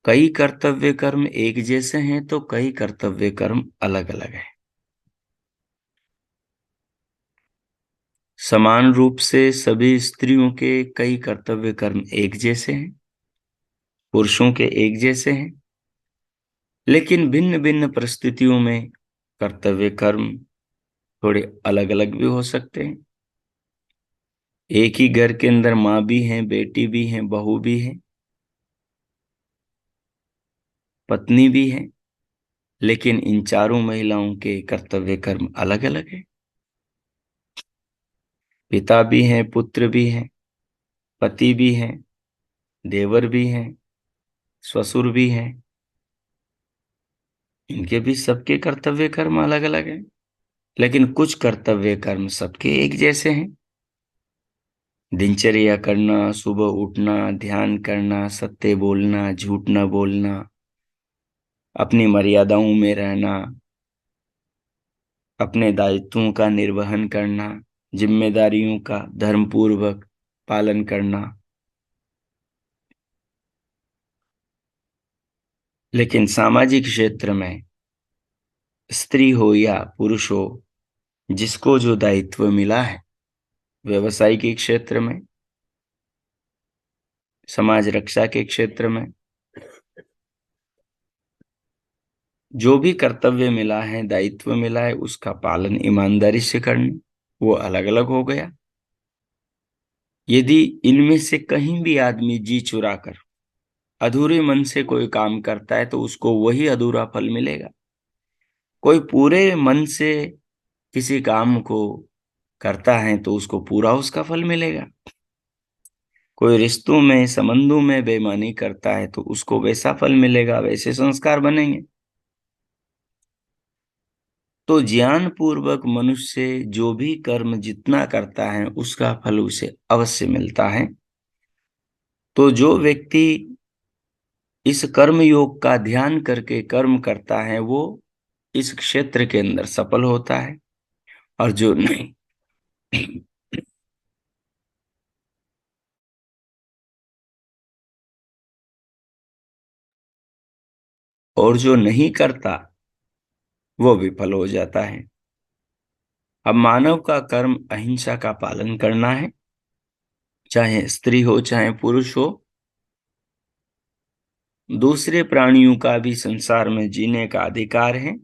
कई कर्तव्य कर्म एक जैसे हैं तो कई कर्तव्य कर्म अलग अलग हैं। समान रूप से सभी स्त्रियों के कई कर्तव्य कर्म एक जैसे हैं, पुरुषों के एक जैसे हैं, लेकिन भिन्न भिन्न परिस्थितियों में कर्तव्य कर्म थोड़े अलग अलग भी हो सकते हैं। एक ही घर के अंदर माँ भी है, बेटी भी है, बहू भी है, पत्नी भी है, लेकिन इन चारों महिलाओं के कर्तव्य कर्म अलग अलग है। पिता भी हैं, पुत्र भी हैं, पति भी हैं, देवर भी हैं, ससुर भी हैं, इनके भी सबके कर्तव्य कर्म अलग अलग हैं, लेकिन कुछ कर्तव्य कर्म सबके एक जैसे हैं। दिनचर्या करना, सुबह उठना, ध्यान करना, सत्य बोलना, झूठ न बोलना, अपनी मर्यादाओं में रहना, अपने दायित्वों का निर्वहन करना, जिम्मेदारियों का धर्मपूर्वक पालन करना। लेकिन सामाजिक क्षेत्र में स्त्री हो या पुरुष हो, जिसको जो दायित्व मिला है, व्यवसायिक क्षेत्र में, समाज रक्षा के क्षेत्र में, जो भी कर्तव्य मिला है, दायित्व मिला है, उसका पालन ईमानदारी से करना, वो अलग अलग हो गया। यदि इनमें से कहीं भी आदमी जी चुरा कर अधूरे मन से कोई काम करता है तो उसको वही अधूरा फल मिलेगा। कोई पूरे मन से किसी काम को करता है तो उसको पूरा उसका फल मिलेगा। कोई रिश्तों में, संबंधों में बेईमानी करता है तो उसको वैसा फल मिलेगा, वैसे संस्कार बनेंगे। तो ज्ञान पूर्वक मनुष्य जो भी कर्म जितना करता है उसका फल उसे अवश्य मिलता है। तो जो व्यक्ति इस कर्म योग का ध्यान करके कर्म करता है वो इस क्षेत्र के अंदर सफल होता है। और जो नहीं और जो नहीं करता वो विफल हो जाता है। अब मानव का कर्म अहिंसा का पालन करना है, चाहे स्त्री हो चाहे पुरुष हो। दूसरे प्राणियों का भी संसार में जीने का अधिकार है।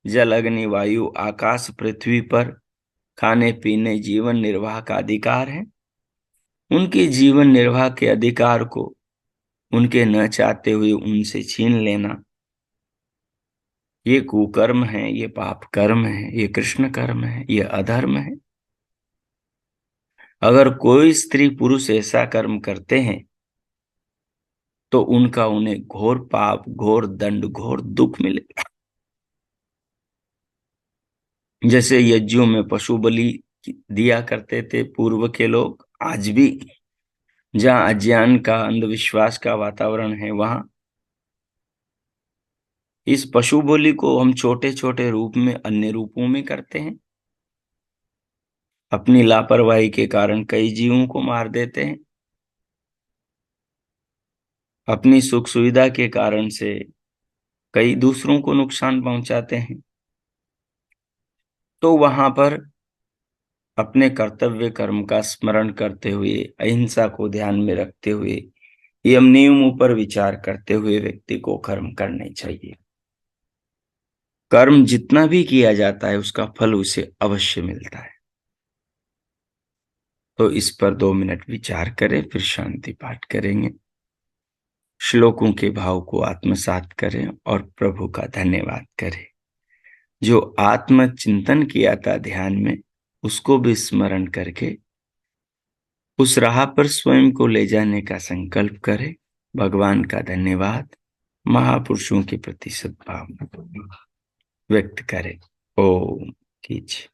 जल, अग्नि, वायु, आकाश, पृथ्वी पर खाने पीने, जीवन निर्वाह का अधिकार है। उनके जीवन निर्वाह के अधिकार को उनके न चाहते हुए उनसे छीन लेना, ये कुकर्म है, ये पाप कर्म है, ये कृष्ण कर्म है, ये अधर्म है। अगर कोई स्त्री पुरुष ऐसा कर्म करते हैं तो उनका उन्हें घोर पाप, घोर दंड, घोर दुख मिलेगा। जैसे यज्ञों में पशु बलि दिया करते थे पूर्व के लोग, आज भी जहाँ अज्ञान का, अंधविश्वास का वातावरण है, वहां इस पशु बलि को हम छोटे छोटे रूप में, अन्य रूपों में करते हैं। अपनी लापरवाही के कारण कई जीवों को मार देते हैं। अपनी सुख सुविधा के कारण से कई दूसरों को नुकसान पहुंचाते हैं। तो वहां पर अपने कर्तव्य कर्म का स्मरण करते हुए, अहिंसा को ध्यान में रखते हुए, यम नियमों पर विचार करते हुए व्यक्ति को कर्म करने चाहिए। कर्म जितना भी किया जाता है उसका फल उसे अवश्य मिलता है। तो इस पर 2 मिनट विचार करें, फिर शांति पाठ करेंगे। श्लोकों के भाव को आत्मसात करें और प्रभु का धन्यवाद करें। जो आत्म चिंतन किया था ध्यान में, उसको भी स्मरण करके उस राह पर स्वयं को ले जाने का संकल्प करें। भगवान का धन्यवाद, महापुरुषों के प्रति सद्भावना व्यक्त करें। ओम। कीजिए।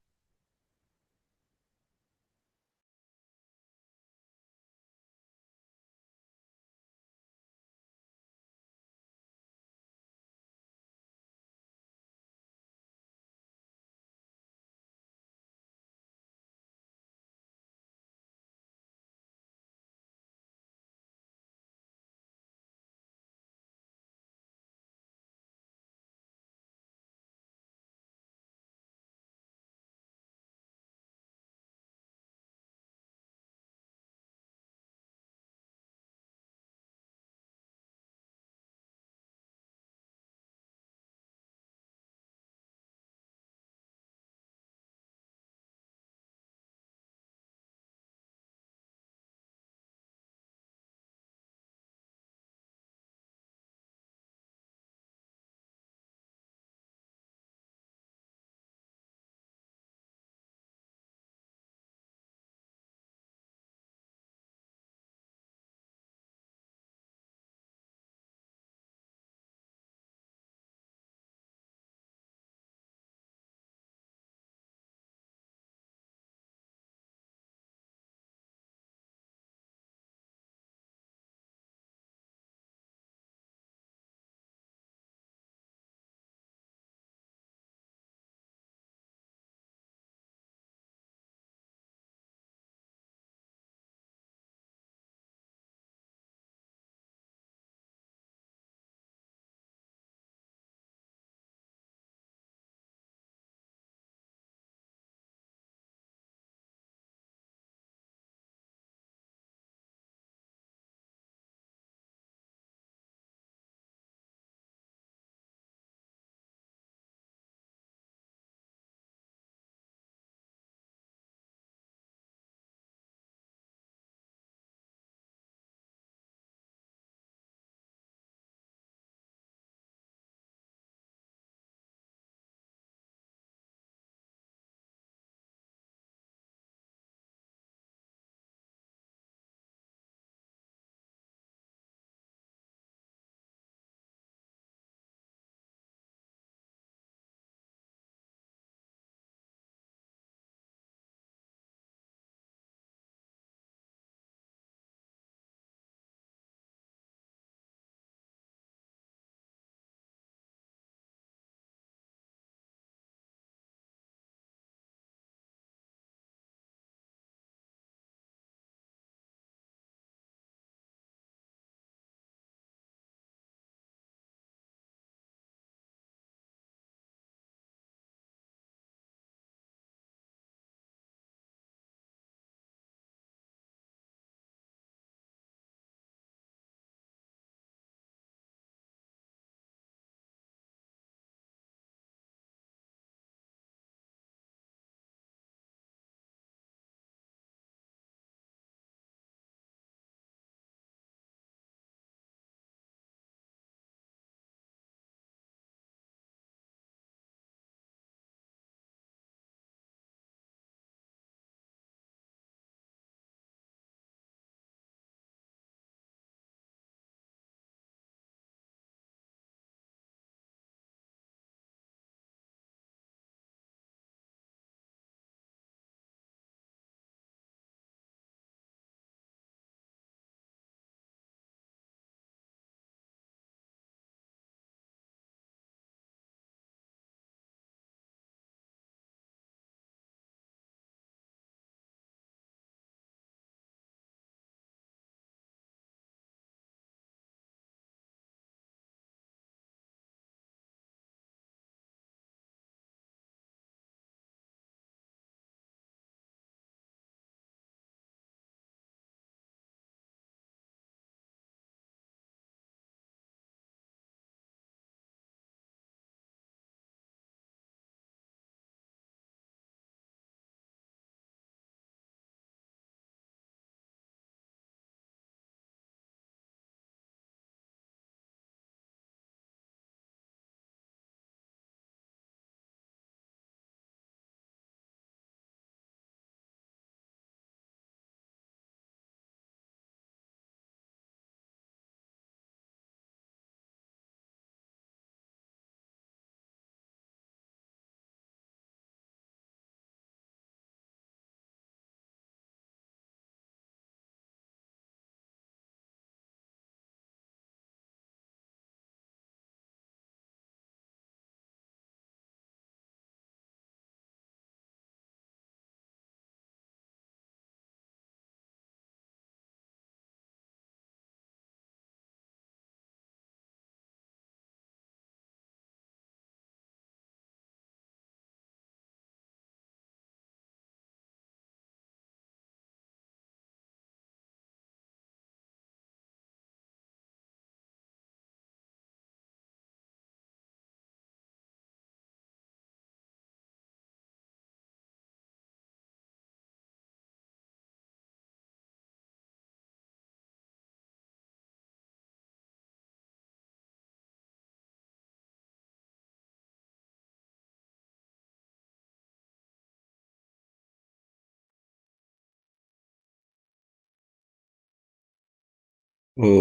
ओ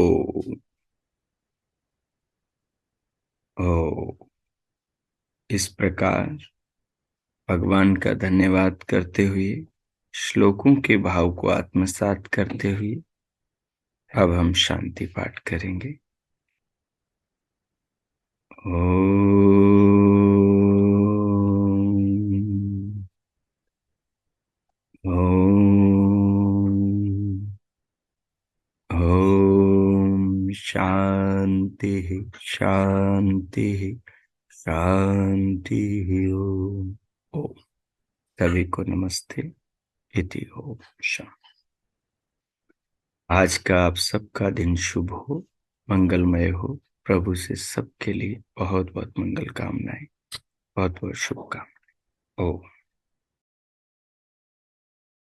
ओ इस प्रकार भगवान का धन्यवाद करते हुए, श्लोकों के भाव को आत्मसात करते हुए अब हम शांति पाठ करेंगे। ओम ओम ओम शांति शांति शांति। ओम ओम। सभी को नमस्ते। इति ओम शांति। आज का आप सबका दिन शुभ हो, मंगलमय हो। प्रभु से सबके लिए बहुत बहुत मंगल कामनाएं, बहुत बहुत शुभकामनाएं। ओम।